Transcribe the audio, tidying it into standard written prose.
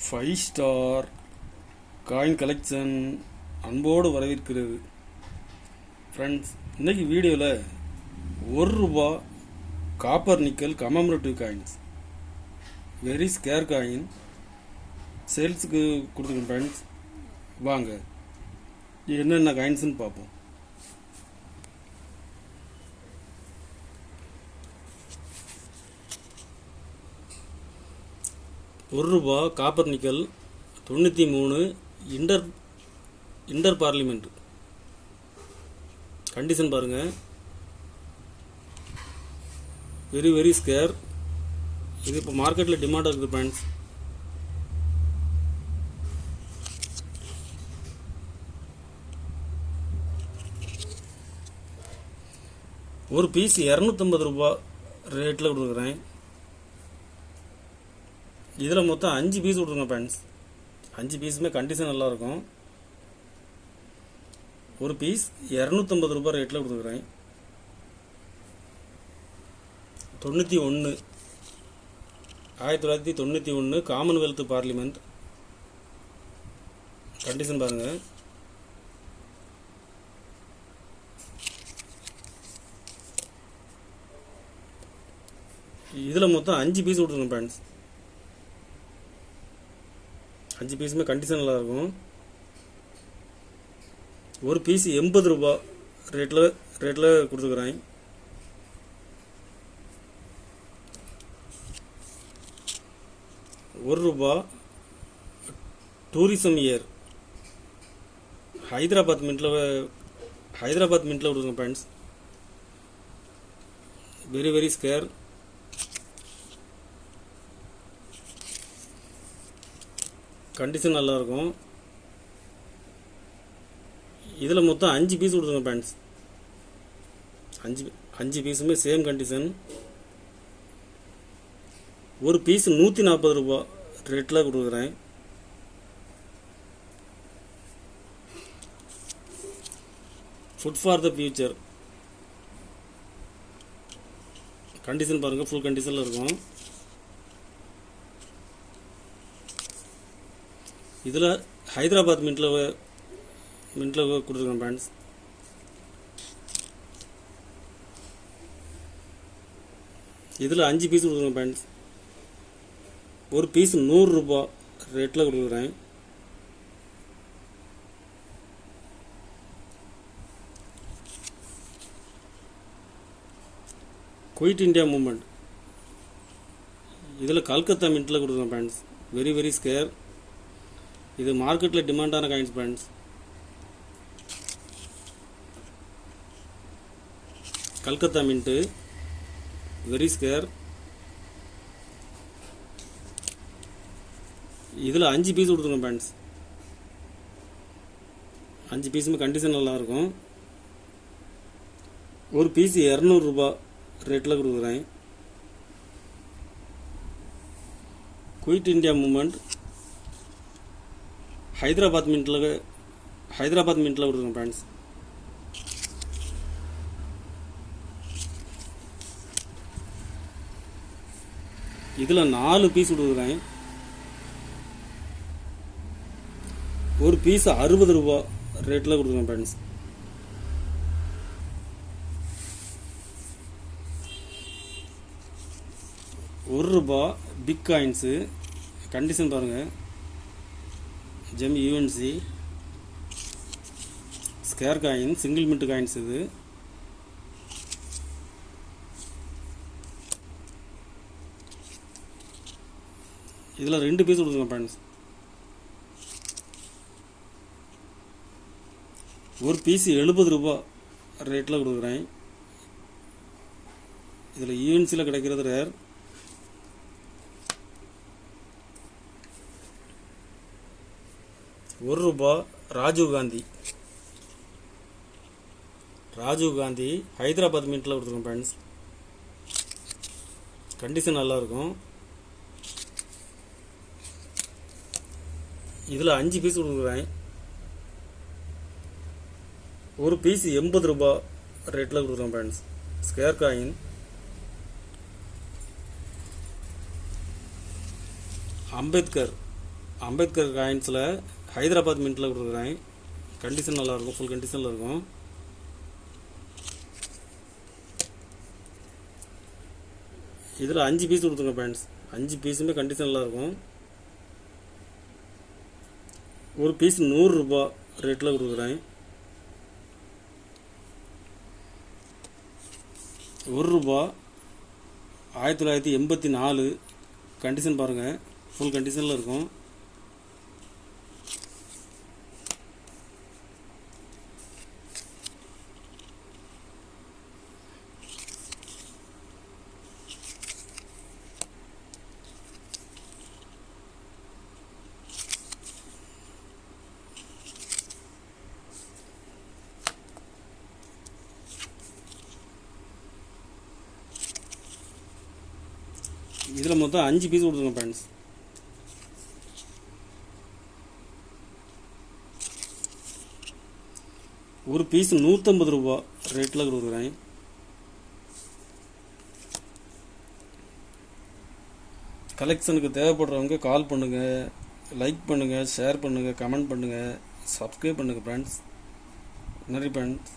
Five star coin collection அன்போடு வரவேற்கிறது. Friends, இன்றைக்கி வீடியோவில் ₹1 copper nickel commemorative coins very scarce coin சேல்ஸுக்கு கொடுத்துருக்கேன். ஃப்ரெண்ட்ஸ், வாங்க என்னென்ன காயின்ஸ்னு பார்ப்போம். ₹1 copper nickel 93 inter parliament condition பாருங்க. Very scarce. இது இப்போ மார்க்கெட்டில் டிமாண்டாக இருக்குது ஃப்ரெண்ட்ஸ். ஒரு பீஸ் ₹250 ரேட்டில் கொடுக்குறேன். இதில் மொத்தம் 5 பீஸ் கொடுத்துருங்க ஃப்ரெண்ட்ஸ். 5 பீஸுமே கண்டிஷன் நல்லாயிருக்கும். ஒரு பீஸ் ₹250 ரேட்டில் கொடுத்துருக்குறேன். 1991 காமன்வெல்த் பார்லிமெண்ட் கண்டிஷன் பாருங்கள். இதில் மொத்தம் 5 பீஸ் கொடுத்துருங்க ஃப்ரெண்ட்ஸ். 5 பீஸுமே கண்டிஷன் நல்லாயிருக்கும். ஒரு பீஸ் ₹80 ரேட்டில் கொடுத்துருக்குறேன். ₹1 டூரிசம் இயர் ஹைதராபாத் மின்ட்டில் கொடுத்துருங்க ஃப்ரெண்ட்ஸ். Very scare. கண்டிஷன் நல்லாயிருக்கும். இதில் மொத்தம் 5 பீஸ் கொடுத்துருங்க ஃப்ரெண்ட்ஸ். 5 பீஸுமே சேம் கண்டிஷன். ஒரு பீஸ் ₹140 ரேட்டில் கொடுக்குறேன். Food for the future condition பாருங்கள். ஃபுல் கண்டிஷனில் இருக்கும். இதில் ஹைதராபாத் மின்ட்டில் கொடுத்துருக்கேன் ஃப்ரெண்ட்ஸ். இதில் 5 பீஸ் கொடுத்துருக்கேன் ஃப்ரெண்ட்ஸ். ஒரு பீஸ் ₹100 ரேட்டில் கொடுக்குறேன். குயிட் இந்தியா மூமெண்ட் இதில் கல்கத்தா மின்ட்டில் கொடுத்துருக்கேன் ஃப்ரெண்ட்ஸ். Very scarce. இது மார்க்கெட்டில் டிமாண்டான coins friends. Calcutta mint very scarce. இதில் 5 பீஸ் கொடுத்துருங்க ஃப்ரெண்ட்ஸ். 5 பீஸுமே கண்டிஷன் நல்லாயிருக்கும். ஒரு பீஸ் ₹200 ரேட்டில் கொடுக்குறேன். குயிட் இந்தியா மூமெண்ட் ஹைதராபாத் மின்ட்டில் கொடுத்துருங்க ஃப்ரெண்ட்ஸ். இதில் 4 பீஸ் கொடுக்குறேன். ஒரு பீஸ் ₹60 ரேட்டில் கொடுக்குறேன் ஃப்ரெண்ட்ஸ். ₹1 பிக் காயின்ஸு கண்டிஷன் பாருங்கள். Gem UNC scarce coin single mint coins. இது இதில் 2 பீஸ் கொடுத்துருங்க ஃப்ரெண்ட்ஸ். ஒரு பீஸ் ₹70 ரேட்டில் கொடுக்குறேன். இதில் யூஎன்சியில் கிடைக்கிறது ரேர். ₹1 ராஜீவ் காந்தி ஹைதராபாத் மின்ட்டில் கொடுத்துருக்கோம் ஃப்ரெண்ட்ஸ். கண்டிஷன் நல்லாயிருக்கும். இதில் 5 பீஸ் கொடுக்குறேன். ஒரு பீஸ் ₹80 ரேட்டில் கொடுக்குறோம் friends. Scarce coin. Ambedkar Ambedkar காயின்ஸில் ஹைதராபாத் மின்ட்டில் கொடுக்குறேன். கண்டிஷன் நல்லாயிருக்கும், ஃபுல் கண்டிஷனில் இருக்கும். இதில் 5 பீஸ் கொடுத்துருங்க ஃப்ரெண்ட்ஸ். 5 பீஸுமே கண்டிஷனில் இருக்கும். ஒரு பீஸ் 100 ரூபா ரேட்டில் கொடுக்குறேன். 1 ரூபா 1984. கண்டிஷன் பாருங்கள், ஃபுல் கண்டிஷனில் இருக்கும். இதில் மொத்தம் 5 பீஸ் கொடுத்துருங்க ஃப்ரெண்ட்ஸ். ஒரு பீஸ் 150 ரூபா ரேட்டில் கொடுக்குறேன். கலெக்ஷனுக்கு தேவைப்படுறவங்க கால் பண்ணுங்கள், லைக் பண்ணுங்கள், ஷேர் பண்ணுங்கள், கமெண்ட் பண்ணுங்கள், சப்ஸ்கிரைப் பண்ணுங்கள் ஃப்ரெண்ட்ஸ். நன்றி ஃப்ரெண்ட்ஸ்.